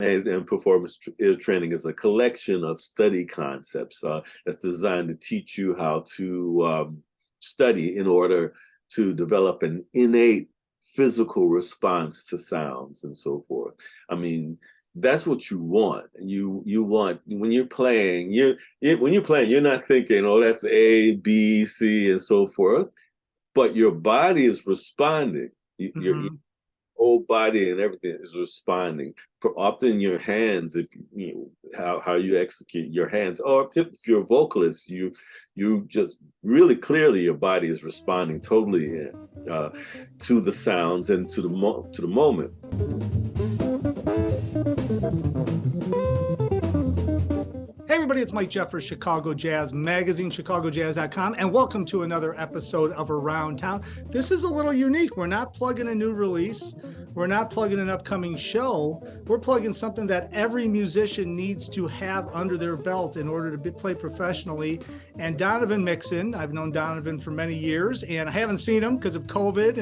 And performance training is a collection of study concepts that's designed to teach you how to study in order to develop an innate physical response to sounds and so forth. I mean, that's what you want. You want when you're playing. When you're playing, you're not thinking, "Oh, that's A, B, C, and so forth," but your body is responding. Your whole body and everything is responding. Often your hands, if how you execute your hands, or if you're a vocalist, you just really clearly your body is responding totally to the sounds and to the moment. Hey everybody, it's Mike Jeffers, Chicago Jazz Magazine, ChicagoJazz.com, and welcome to another episode of Around Town. This is a little unique. We're not plugging a new release. We're not plugging an upcoming show. We're plugging something that every musician needs to have under their belt in order to play professionally. And Donovan Mixon, I've known Donovan for many years, and I haven't seen him because of COVID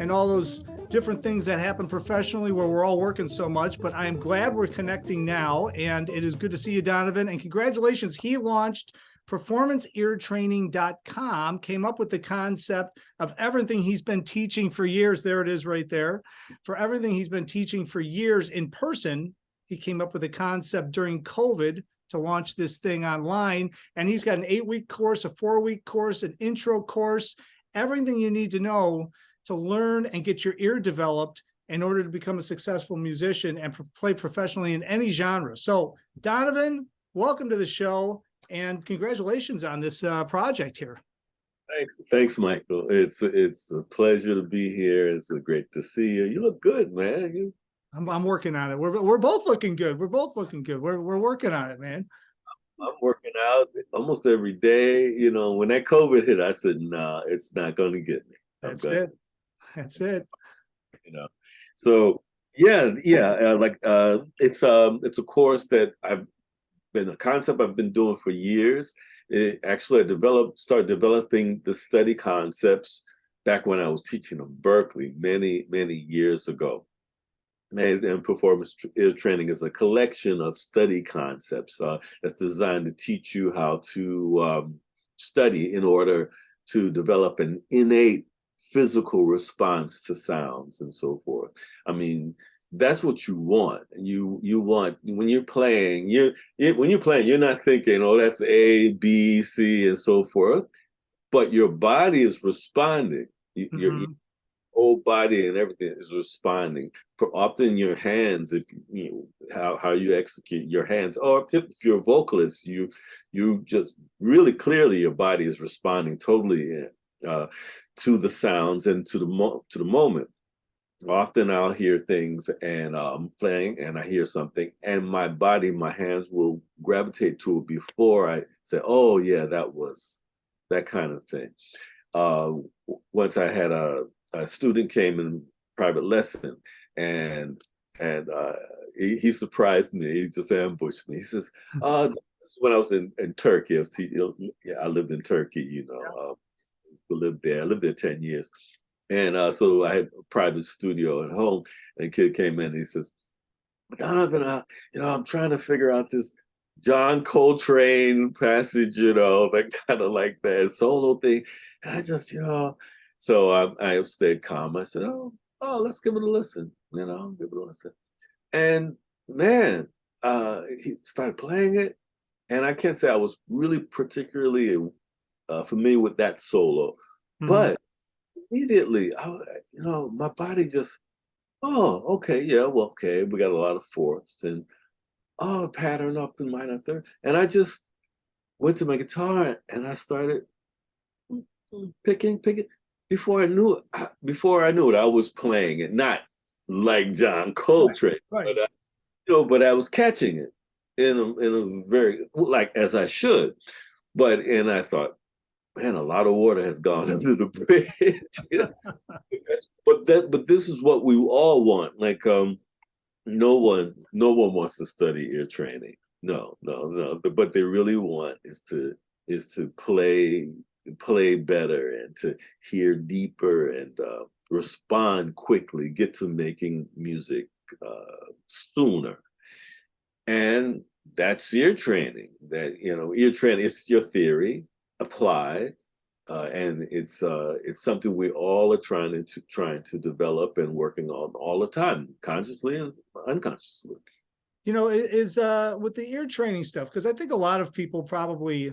and all those different things that happen professionally where we're all working so much, but I am glad we're connecting now, and it is good to see you, Donovan, and congratulations. He launched performanceeartraining.com, came up with the concept of everything he's been teaching for years. There it is right there. For everything he's been teaching for years in person, he came up with a concept during COVID to launch this thing online, and he's got an 8-week course, a 4-week course, an intro course, everything you need to know to learn and get your ear developed in order to become a successful musician and play professionally in any genre. So Donovan, welcome to the show and congratulations on this project here. Thanks, Michael. It's a pleasure to be here. It's great to see you. You look good, man. I'm working on it. We're both looking good. We're both looking good. We're working on it, man. I'm working out almost every day. You know, when that COVID hit, I said, "No, it's not going to get me." That's it. That's it. You know, so yeah. It's a course that a concept I've been doing for years. I started developing the study concepts back when I was teaching at Berkley many years ago. And performance training is a collection of study concepts that's designed to teach you how to study in order to develop an innate physical response to sounds and so forth. I mean, that's what you want. You want when you're playing. When you're playing, you're not thinking, "Oh, that's A, B, C, and so forth," but your body is responding. Your whole body and everything is responding. Often your hands, if how you execute your hands, or if you're a vocalist, you just really clearly your body is responding totally to the sounds and to the moment. Often I'll hear things and I'm playing and I hear something and my hands will gravitate to it before I say, "Oh yeah, that was that kind of thing." Once I had a student came in private lesson and he surprised me. He just ambushed me. He says, when I was in Turkey, I lived in Turkey, lived there. I lived there 10 years. And so I had a private studio at home, and a kid came in and he says, "Donovan, I'm trying to figure out this John Coltrane passage, that kind of like that solo thing." And I just, so I stayed calm. I said, oh, let's give it a listen, give it a listen. And man, he started playing it. And I can't say I was really particularly familiar with that solo, but immediately, my body just, "Oh, okay, yeah, well, okay, we got a lot of fourths and pattern up in minor third." And I just went to my guitar and I started picking. Before I knew it, I was playing it, not like John Coltrane, right. But I was catching it in a very, like, as I should. And I thought, man, a lot of water has gone under the bridge. But this is what we all want. Like, no one wants to study ear training. No. But they really want is to play better and to hear deeper and respond quickly, get to making music sooner. And that's ear training. That, ear training is your theory applied, and it's something we all are trying to develop and working on all the time, consciously and unconsciously. Is with the ear training stuff, because I think a lot of people probably,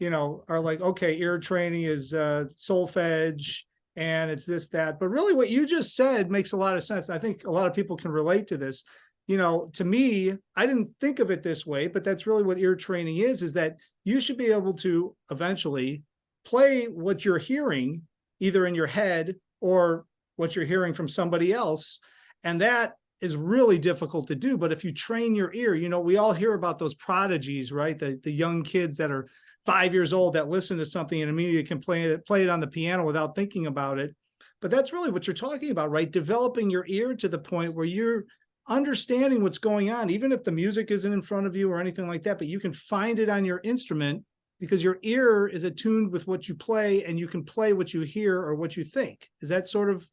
are like, okay, ear training is solfege and it's this, that. But really what you just said makes a lot of sense. I think a lot of people can relate to this. To me, I didn't think of it this way, but that's really what ear training is that you should be able to eventually play what you're hearing either in your head or what you're hearing from somebody else. And that is really difficult to do. But if you train your ear, we all hear about those prodigies, right? The young kids that are 5 years old that listen to something and immediately can play it on the piano without thinking about it. But that's really what you're talking about, right? Developing your ear to the point where you're understanding what's going on, even if the music isn't in front of you or anything like that, but you can find it on your instrument because your ear is attuned with what you play and you can play what you hear or what you think. Is that sort of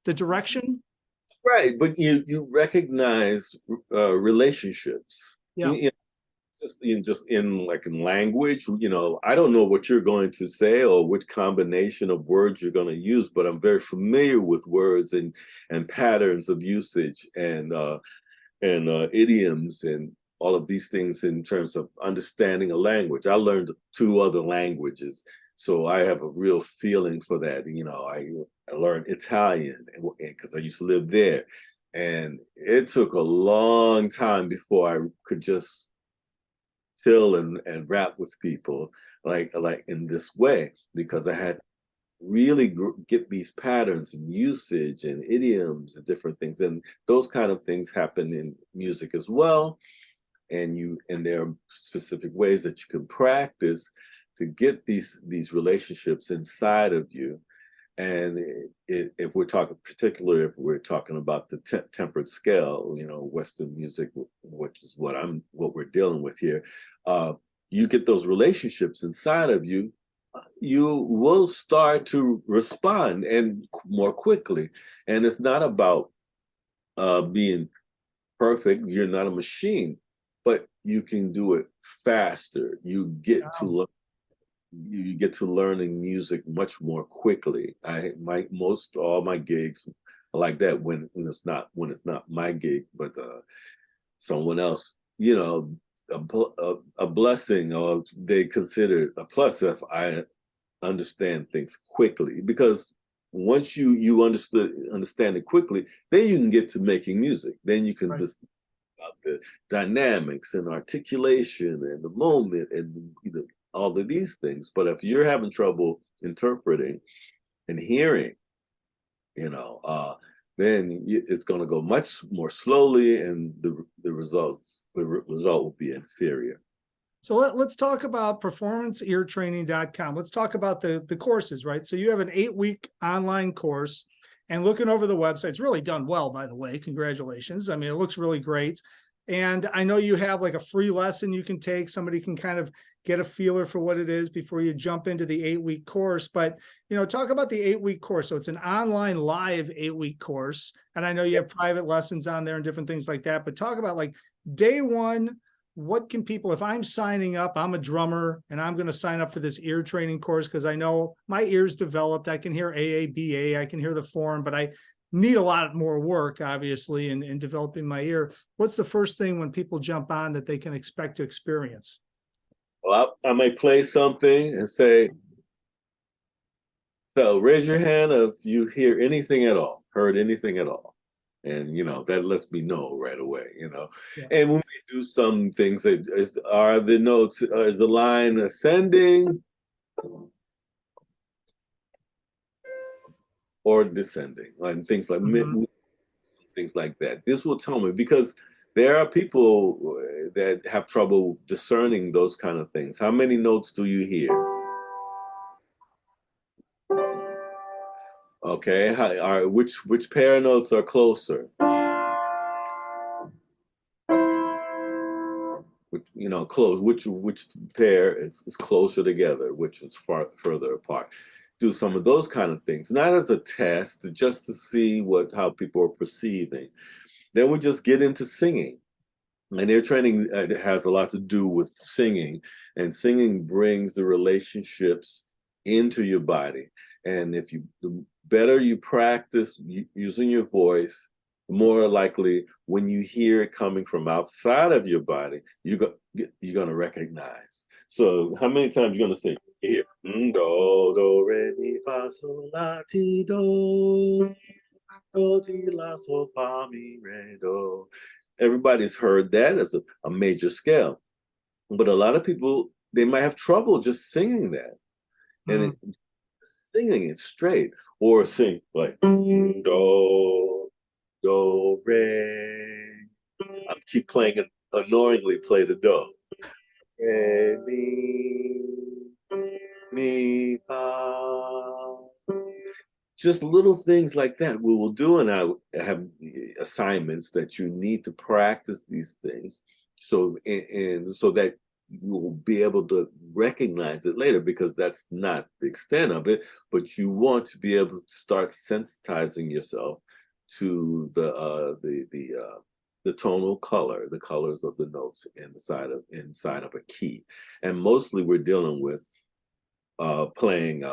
the direction? Right, but you recognize relationships. Yeah. Just in like in language, I don't know what you're going to say or which combination of words you're going to use, but I'm very familiar with words and patterns of usage and idioms and all of these things in terms of understanding a language. I learned 2 other languages, so I have a real feeling for that. I learned Italian because I used to live there, and it took a long time before I could just chill and rap with people like in this way, because I had really get these patterns and usage and idioms and different things, and those kind of things happen in music as well. And there are specific ways that you can practice to get these relationships inside of you. And if we're talking, particularly if we're talking about the tempered scale, Western music, which is what we're dealing with here, you get those relationships inside of you, you will start to respond and more quickly. And it's not about being perfect. You're not a machine, but you can do it faster. You get to learning music much more quickly. All my gigs are like that when it's not my gig, but someone else, a blessing, or they consider it a plus if I understand things quickly, because once you understand it quickly, then you can get to making music. Then you can just about the dynamics and articulation and the moment and all of these things. But if you're having trouble interpreting and hearing, then it's going to go much more slowly, and the result will be inferior. So let's talk about performanceeartraining.com. Let's talk about the courses, right? So you have an 8-week online course, and looking over the website, it's really done well, by the way. Congratulations. I mean, it looks really great. And I know you have like a free lesson you can take. Somebody can kind of get a feeler for what it is before you jump into the 8-week course. But, talk about the 8-week course. So it's an online live 8-week course. And I know you have private lessons on there and different things like that. But talk about like day one, what can people, if I'm signing up, I'm a drummer and I'm going to sign up for this ear training course because I know my ear's developed. I can hear AABA, I can hear the form, but I need a lot more work, obviously, in developing my ear. What's the first thing when people jump on that they can expect to experience? Well, I may play something and say, so raise your hand if you hear anything at all, heard anything at all. And, that lets me know right away, Yeah. And when we do some things, are the notes, is the line ascending or descending, and things like things like that. This will tell me, because there are people that have trouble discerning those kind of things. How many notes do you hear? Okay, which pair of notes are closer? Close. Which pair is closer together? Which is further apart? Do some of those kind of things, not as a test, just to see how people are perceiving. Then we just get into singing. And their training has a lot to do with singing, and singing brings the relationships into your body. And if you, the better you practice using your voice, the more likely when you hear it coming from outside of your body, you're gonna recognize. So how many times you're gonna sing? Here, do re mi fa sol la ti do do ti la sol fa mi re do. Everybody's heard that as a major scale, but a lot of people, they might have trouble just singing that, and singing it straight, or sing like do re. I keep playing it, annoyingly play the do. Re mi fa. Just little things like that we will do, and I have assignments that you need to practice these things, so and so that you will be able to recognize it later, because that's not the extent of it, but you want to be able to start sensitizing yourself to the tonal color, the colors of the notes inside of a key. And mostly we're dealing with playing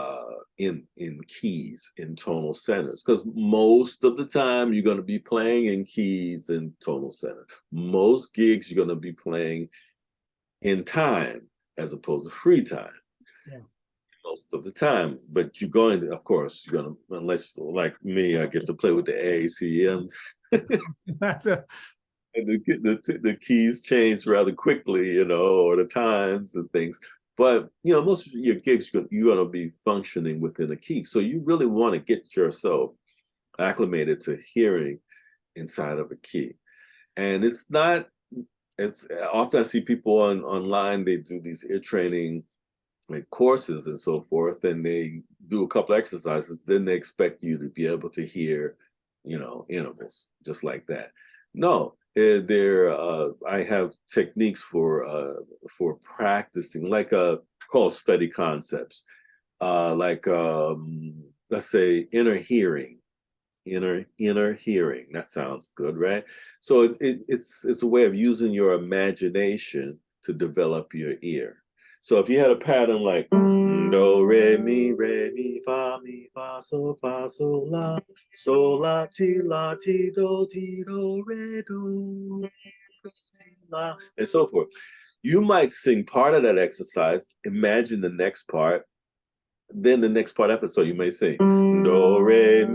in keys, in tonal centers, because most of the time you're going to be playing in keys in tonal center. Most gigs you're going to be playing in time as opposed to free time. Yeah. Most of the time, but you're going to, of course, you're going to, unless like me, I get to play with the ACM. That's a, And the keys change rather quickly, you know, or the times and things. But, you know, most of your gigs, you're going to be functioning within a key. So you really want to get yourself acclimated to hearing inside of a key. And it's not, it's often I see people online, they do these ear training like courses and so forth, and they do a couple exercises, then they expect you to be able to hear, you know, intervals just like that. No, I have techniques for practicing, like called study concepts, like let's say inner hearing, inner hearing. That sounds good, right? So it's a way of using your imagination to develop your ear. So if you had a pattern like do re mi fa so la ti do re do ti la, and so forth, you might sing part of that exercise, imagine the next part, then the next part after. So you may sing do re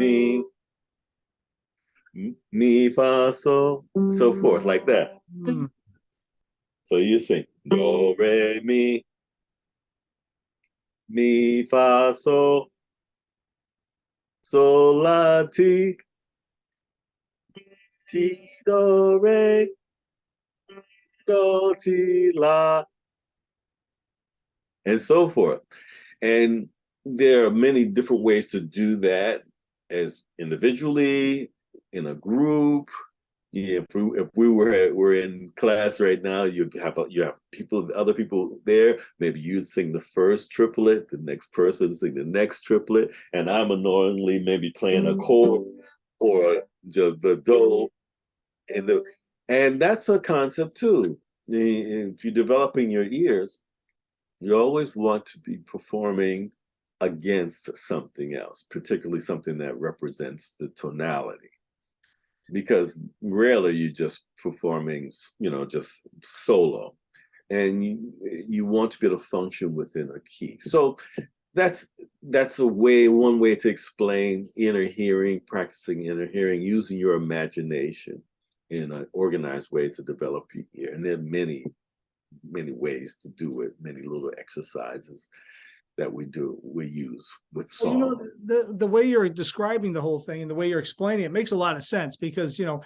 mi fa so forth, like that. So you sing do re mi fa so la ti do re do ti la, and so forth. And there are many different ways to do that, as individually, in a group. Yeah, if we were in class right now, you have other people there. Maybe you sing the first triplet, the next person sing the next triplet, and I'm annoyingly maybe playing a chord or the do, and that's a concept too. If you're developing your ears, you always want to be performing against something else, particularly something that represents the tonality, because rarely you're just performing, you know, just solo, and you want to be able to function within a key. So that's one way to explain inner hearing, practicing inner hearing, using your imagination in an organized way to develop your ear. And there are many ways to do it, many little exercises that we use with well, song. you know, the way you're describing the whole thing and the way you're explaining it makes a lot of sense, because, you know,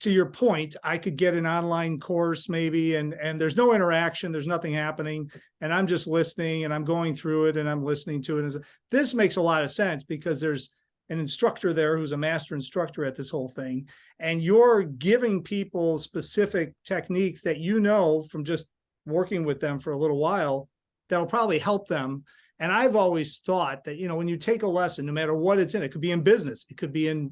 to your point, I could get an online course maybe, and there's no interaction, there's nothing happening, and I'm just listening and I'm going through it and I'm listening to it. This makes a lot of sense because there's an instructor there who's a master instructor at this whole thing, and you're giving people specific techniques that, you know, from just working with them for a little while, that'll probably help them. And I've always thought that, you know, when you take a lesson, no matter what it's in, it could be in business, it could be in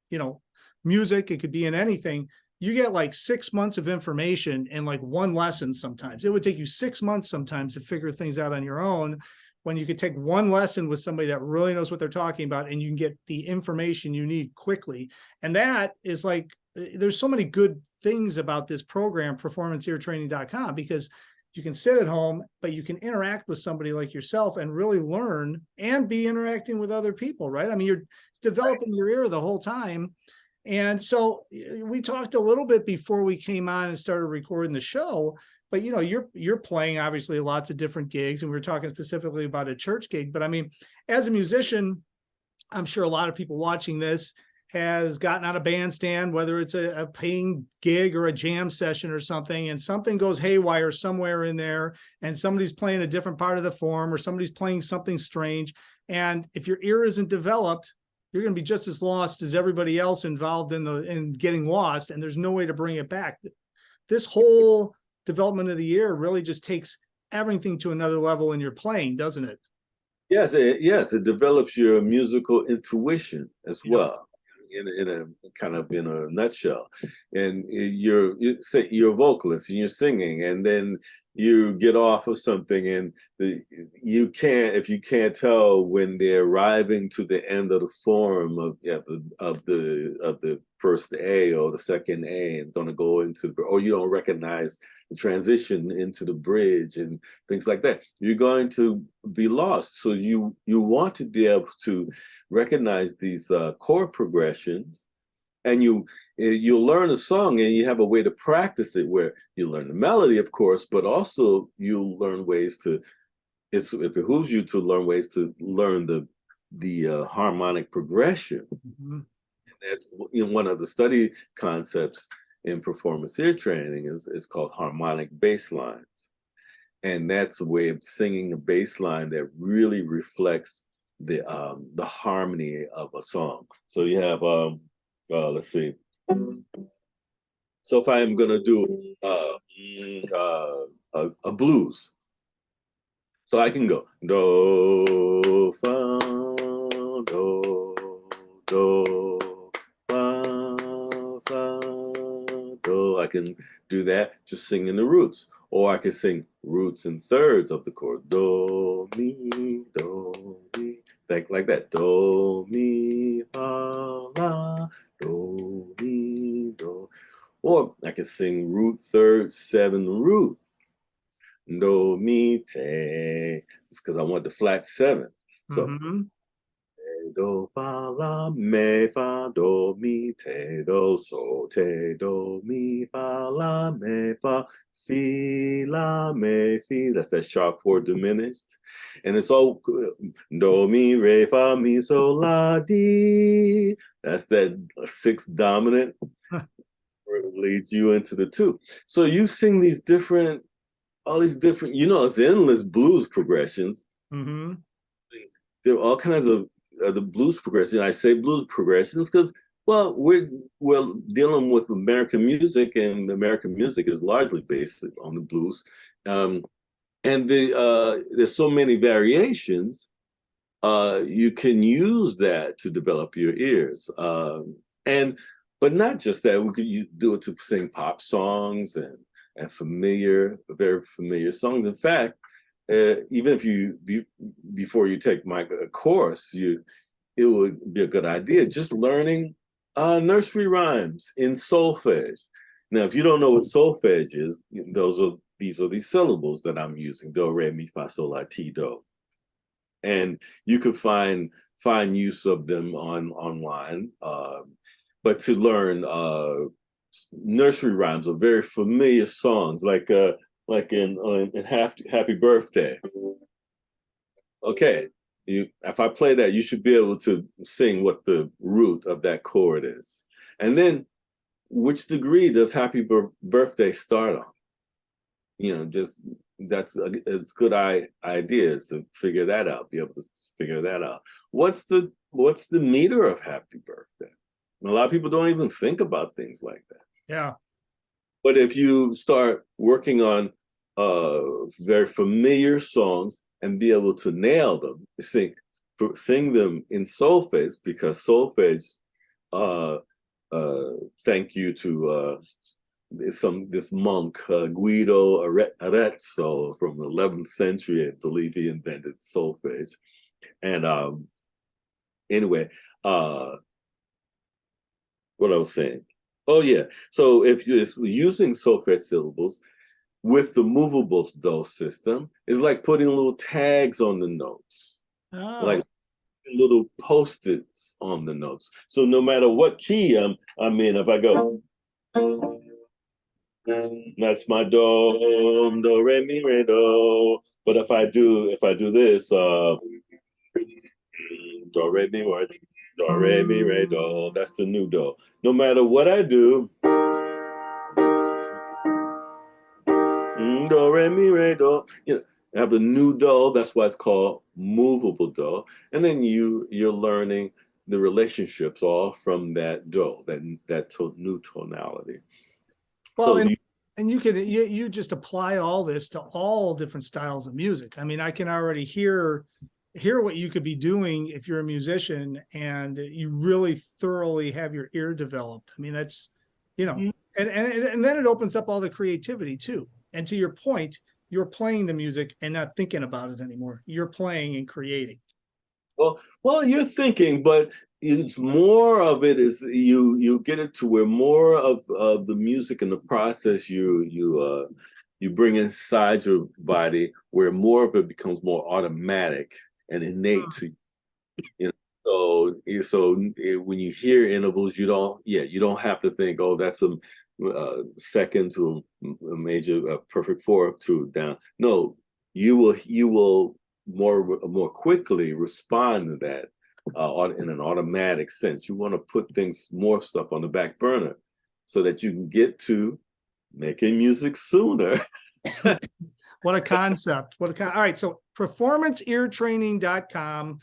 you know, music, it could be in anything, you get like 6 months of information in like one lesson. Sometimes it would take you 6 months sometimes to figure things out on your own, when you could take one lesson with somebody that really knows what they're talking about, and you can get the information you need quickly. And that is like, there's so many good things about this program, performanceeartraining.com, because you can sit at home, but you can interact with somebody like yourself and really learn and be interacting with other people, right? I mean, you're developing your ear the whole time. And so we talked a little bit before we came on and started recording the show, but you know, you're playing obviously lots of different gigs, and we were talking specifically about a church gig. But I mean, as a musician, I'm sure a lot of people watching this has gotten on a bandstand, whether it's a paying gig or a jam session or something, and something goes haywire somewhere in there, and somebody's playing a different part of the form, or somebody's playing something strange. And if your ear isn't developed, you're going to be just as lost as everybody else involved in getting lost, and there's no way to bring it back. This whole development of the ear really just takes everything to another level in your playing, doesn't it? Yes, it develops your musical intuition as well, in a kind of in a nutshell. And you're a vocalist and you're singing, and then you get off of something, and if you can't tell when they're arriving to the end of the form of the first A or the second A, and going to go into, or you don't recognize the transition into the bridge and things like that, you're going to be lost. So you want to be able to recognize these chord progressions, and you'll learn a song, and you have a way to practice it, where you learn the melody, of course, but also you'll learn ways to, it behooves you to learn ways to learn the harmonic progression. Mm-hmm. And that's, you know, one of the study concepts in performance ear training is called harmonic bass lines. And that's a way of singing a bass line that really reflects the harmony of a song. So you have let's see. So if I'm gonna do a blues, so I can go do fa do fa do. I can do that just singing the roots, or I can sing roots and thirds of the chord, do mi, like that, do mi fa la, do mi do. Or I can sing root third 7 root, do mi te, it's because I want the flat 7. So do fa la me fa do mi te do so te do mi fa la me fa fi la me fi. That's that sharp 4 diminished, and it's all do mi re fa mi so la di. That's that 6 dominant. Where it leads you into the 2. So you sing all these different, you know, it's endless blues progressions. Mm-hmm. There are all kinds of the blues progressions. I say blues progressions because, well, we're dealing with American music, and American music is largely based on the blues. And there's so many variations. You can use that to develop your ears. But not just that, we could do it to sing pop songs and very familiar songs. In fact, even if before you take my course, it would be a good idea just learning nursery rhymes in solfege. Now, if you don't know what solfege is, these are these syllables that I'm using: do, re, mi, fa, sol, la, ti, do. And you could find use of them online. But to learn nursery rhymes of very familiar songs, like in Happy Birthday. Okay, if I play that, you should be able to sing what the root of that chord is. And then, which degree does Happy Birthday start on? You know, just it's good ideas to figure that out, be able to figure that out. What's the meter of Happy Birthday? And a lot of people don't even think about things like that. Yeah. But if you start working on very familiar songs and be able to nail them, sing them in solfege, because solfege thank you to this monk Guido Arezzo from the 11th century. I believe he invented solfege. And anyway, what I was saying. Oh yeah. So if you're using solfege syllables with the movable do system, it's like putting little tags on the notes, like little post-its on the notes. So no matter what key I'm in, if I go, that's my do, re, mi, re, do. But if I do this, do, re, mi, re, do, re, mi, re, do, that's the new do. No matter what I do, do, re, mi, re, do, I have the new do. That's why it's called movable do. And then you're learning the relationships all from that do, that new tonality. Well, so and you just apply all this to all different styles of music. I mean, I can already hear what you could be doing if you're a musician and you really thoroughly have your ear developed. I mean, that's, and then it opens up all the creativity too. And to your point, you're playing the music and not thinking about it anymore. You're playing and creating. Well, you're thinking, but it's more of it is you get it to where more of the music and the process you bring inside your body, where more of it becomes more automatic and innate to you. So when you hear intervals, you don't have to think, oh, that's a second to a major perfect fourth to down. No, you will more quickly respond to that in an automatic sense. You want to put more stuff on the back burner so that you can get to making music sooner. What a concept. All right. So performanceeartraining.com.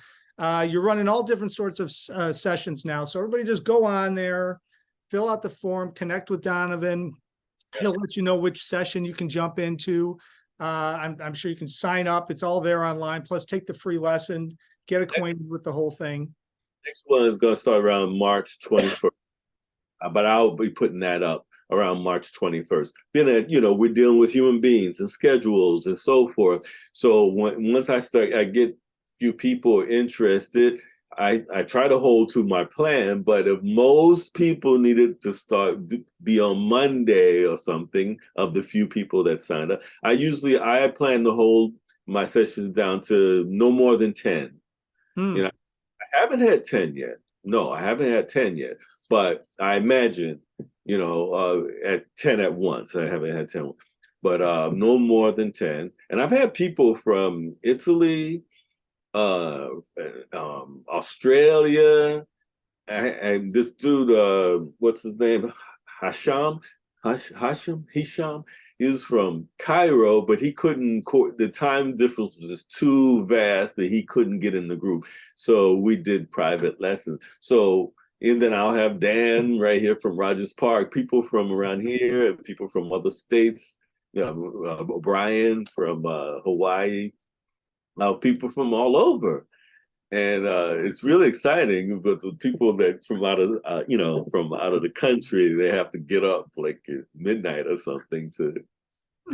You're running all different sorts of sessions now. So everybody just go on there, fill out the form, connect with Donovan. He'll let you know which session you can jump into. I'm sure you can sign up. It's all there online. Plus, take the free lesson, get acquainted with the whole thing. Next one is going to start around March 21st, but I'll be putting that up around March 21st. Being that we're dealing with human beings and schedules and so forth. So once I get a few people interested. I try to hold to my plan, but if most people needed to be on Monday or something of the few people that signed up, I plan to hold my sessions down to no more than 10. I haven't had 10 yet. No, I haven't had 10 yet, but I imagine, at 10 at once. I haven't had 10, but no more than 10. And I've had people from Italy, Australia, and this dude, what's his name? Hisham. He's from Cairo, but he couldn't. The time difference was just too vast that he couldn't get in the group. So we did private lessons. So and then I'll have Dan right here from Rogers Park, people from around here, people from other states. Brian from Hawaii. People from all over, and it's really exciting. But the people that from out of the country, they have to get up like at midnight or something to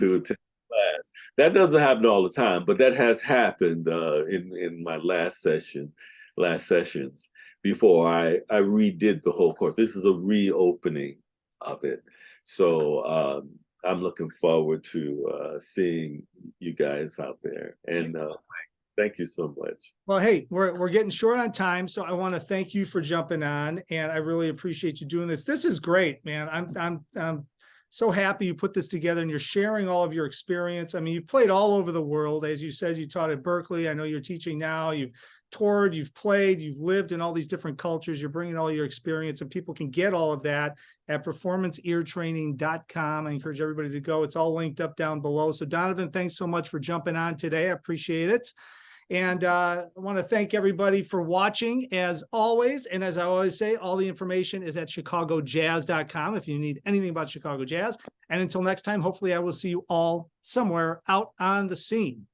attend class. That doesn't happen all the time, but that has happened in my last sessions before I redid the whole course. This is a reopening of it, so I'm looking forward to seeing you guys out there, and thank you so much. Well, hey, we're getting short on time, so I want to thank you for jumping on, and I really appreciate you doing this. This is great, man. I'm so happy you put this together, and you're sharing all of your experience. I mean, you've played all over the world, as you said. You taught at Berkeley. I know you're teaching now. You've toured, you've played, you've lived in all these different cultures. You're bringing all your experience, and people can get all of that at performanceeartraining.com. I encourage everybody to go. It's all linked up down below. So Donovan, thanks so much for jumping on today. I appreciate it. And I want to thank everybody for watching as always. And as I always say, all the information is at chicagojazz.com if you need anything about Chicago Jazz. And until next time, hopefully I will see you all somewhere out on the scene.